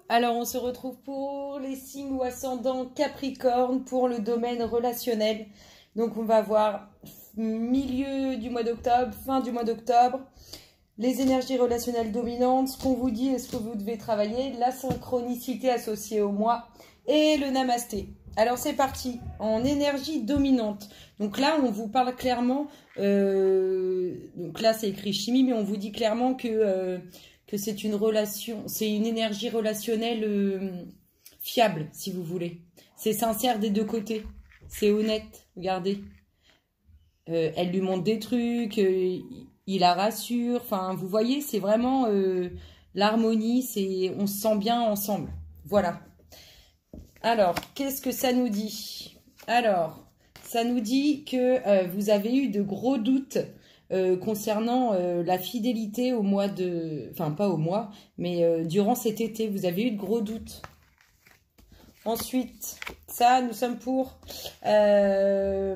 Alors on se retrouve pour les signes ou ascendants Capricorne pour le domaine relationnel. Donc on va voir milieu du mois d'octobre, fin du mois d'octobre, les énergies relationnelles dominantes, ce qu'on vous dit et ce que vous devez travailler, la synchronicité associée au mois et le namasté. Alors c'est parti, en énergie dominante. Donc là on vous parle clairement, donc là c'est écrit chimie, mais on vous dit clairement que c'est une relation, c'est une énergie relationnelle fiable, si vous voulez. C'est sincère des deux côtés, c'est honnête, regardez. Elle lui montre des trucs, il la rassure, enfin vous voyez, c'est vraiment l'harmonie, on se sent bien ensemble. Voilà. Alors, qu'est-ce que ça nous dit? Alors, ça nous dit que vous avez eu de gros doutes concernant la fidélité au mois de... Enfin, pas au mois, mais durant cet été, vous avez eu de gros doutes. Ensuite, ça, nous sommes pour la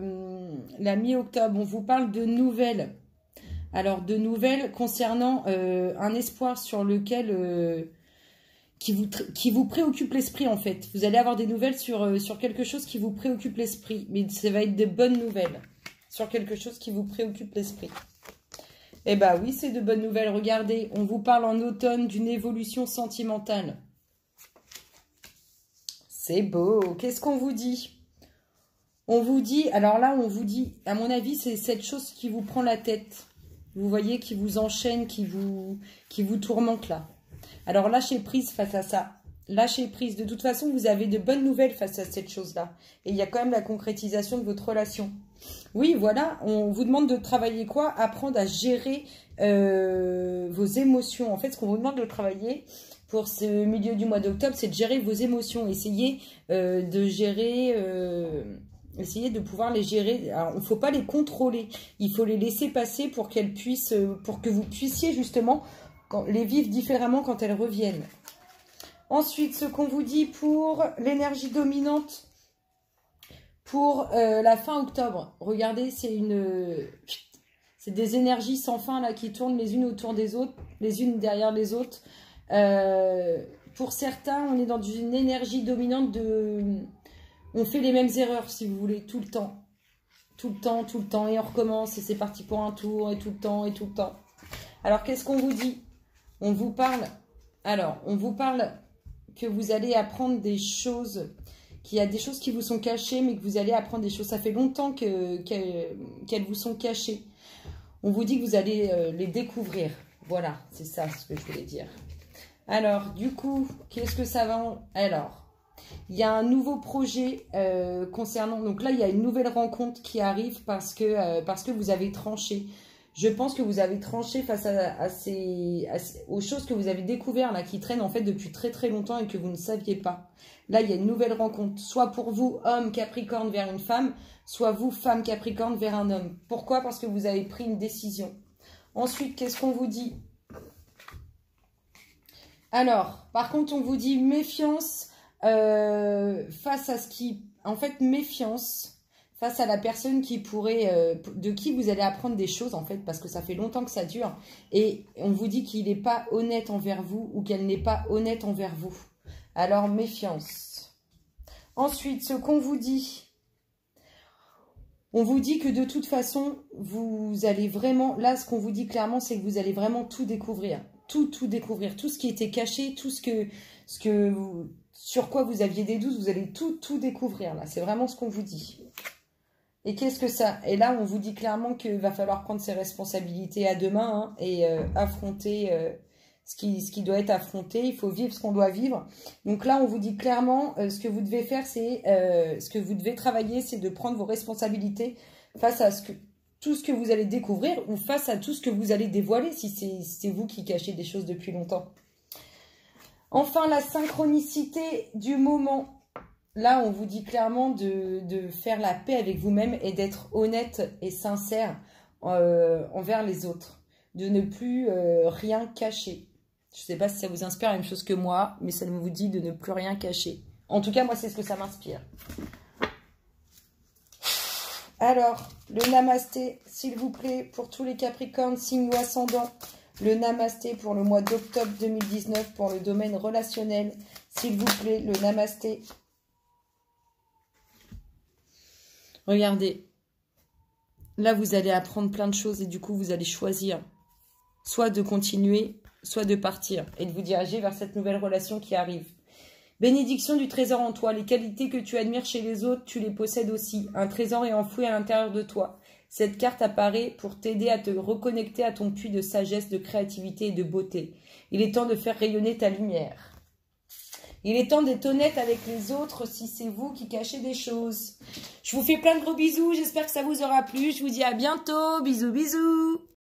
mi-octobre. On vous parle de nouvelles. Alors, de nouvelles concernant un espoir sur lequel... qui vous préoccupe l'esprit, en fait. Vous allez avoir des nouvelles sur quelque chose qui vous préoccupe l'esprit. Mais ça va être de bonnes nouvelles sur quelque chose qui vous préoccupe l'esprit. Eh bien oui, c'est de bonnes nouvelles. Regardez, on vous parle en automne d'une évolution sentimentale. C'est beau. Qu'est-ce qu'on vous dit? On vous dit, alors là, on vous dit, à mon avis, c'est cette chose qui vous prend la tête. Vous voyez, qui vous enchaîne, qui vous tourmente là. Alors, lâchez prise face à ça. Lâchez prise. De toute façon, vous avez de bonnes nouvelles face à cette chose-là. Et il y a quand même la concrétisation de votre relation. Oui, voilà. On vous demande de travailler quoi? Apprendre à gérer vos émotions. En fait, ce qu'on vous demande de travailler pour ce milieu du mois d'octobre, c'est de gérer vos émotions. Essayez de gérer... essayez de pouvoir les gérer. Alors, il ne faut pas les contrôler. Il faut les laisser passer pour qu'elles puissent... pour que vous puissiez justement... les vivre différemment quand elles reviennent. Ensuite, ce qu'on vous dit pour l'énergie dominante pour la fin octobre. Regardez, c'est des énergies sans fin là qui tournent les unes autour des autres, les unes derrière les autres. Pour certains, on est dans une énergie dominante de... On fait les mêmes erreurs, si vous voulez, tout le temps. Tout le temps, tout le temps. Et on recommence, et c'est parti pour un tour, et tout le temps, et tout le temps. Alors, qu'est-ce qu'on vous dit? On vous parle, alors, on vous parle que vous allez apprendre des choses, qu'il y a des choses qui vous sont cachées, mais que vous allez apprendre des choses. Ça fait longtemps qu'elles vous sont cachées. On vous dit que vous allez les découvrir. Voilà, c'est ça ce que je voulais dire. Alors, du coup, qu'est-ce que ça va... Alors, il y a un nouveau projet concernant... Donc là, il y a une nouvelle rencontre qui arrive parce que vous avez tranché. Je pense que vous avez tranché face aux choses que vous avez découvertes là, qui traînent en fait depuis très très longtemps et que vous ne saviez pas. Là, il y a une nouvelle rencontre, soit pour vous, homme Capricorne vers une femme, soit vous, femme Capricorne vers un homme. Pourquoi? Parce que vous avez pris une décision. Ensuite, qu'est-ce qu'on vous dit? Alors, par contre, on vous dit méfiance face à ce qui... En fait, méfiance... face à la personne qui pourrait, de qui vous allez apprendre des choses, en fait, parce que ça fait longtemps que ça dure. Et on vous dit qu'il n'est pas honnête envers vous ou qu'elle n'est pas honnête envers vous. Alors, méfiance. Ensuite, ce qu'on vous dit, on vous dit que de toute façon, vous allez vraiment... Là, ce qu'on vous dit clairement, c'est que vous allez vraiment tout découvrir. Tout découvrir. Tout ce qui était caché, tout sur quoi vous aviez des doutes, vous allez tout découvrir, là. C'est vraiment ce qu'on vous dit. Et qu'est-ce que ça? Et là, on vous dit clairement qu'il va falloir prendre ses responsabilités à deux mains hein, et affronter ce qui doit être affronté. Il faut vivre ce qu'on doit vivre. Donc là, on vous dit clairement ce que vous devez faire, c'est ce que vous devez travailler, c'est de prendre vos responsabilités face à tout ce que vous allez découvrir ou face à tout ce que vous allez dévoiler si c'est vous qui cachez des choses depuis longtemps. Enfin, la synchronicité du moment. Là, on vous dit clairement de faire la paix avec vous-même et d'être honnête et sincère envers les autres. De ne plus rien cacher. Je ne sais pas si ça vous inspire la même chose que moi, mais ça vous dit de ne plus rien cacher. En tout cas, moi, c'est ce que ça m'inspire. Alors, le namasté, s'il vous plaît, pour tous les Capricornes, signe ou ascendant. Le namasté pour le mois d'octobre 2019 pour le domaine relationnel. S'il vous plaît, le namasté. Regardez. Là, vous allez apprendre plein de choses et du coup, vous allez choisir soit de continuer, soit de partir et de vous diriger vers cette nouvelle relation qui arrive. Bénédiction du trésor en toi. Les qualités que tu admires chez les autres, tu les possèdes aussi. Un trésor est enfoui à l'intérieur de toi. Cette carte apparaît pour t'aider à te reconnecter à ton puits de sagesse, de créativité et de beauté. Il est temps de faire rayonner ta lumière. Il est temps d'être honnête avec les autres si c'est vous qui cachez des choses. Je vous fais plein de gros bisous. J'espère que ça vous aura plu. Je vous dis à bientôt. Bisous, bisous.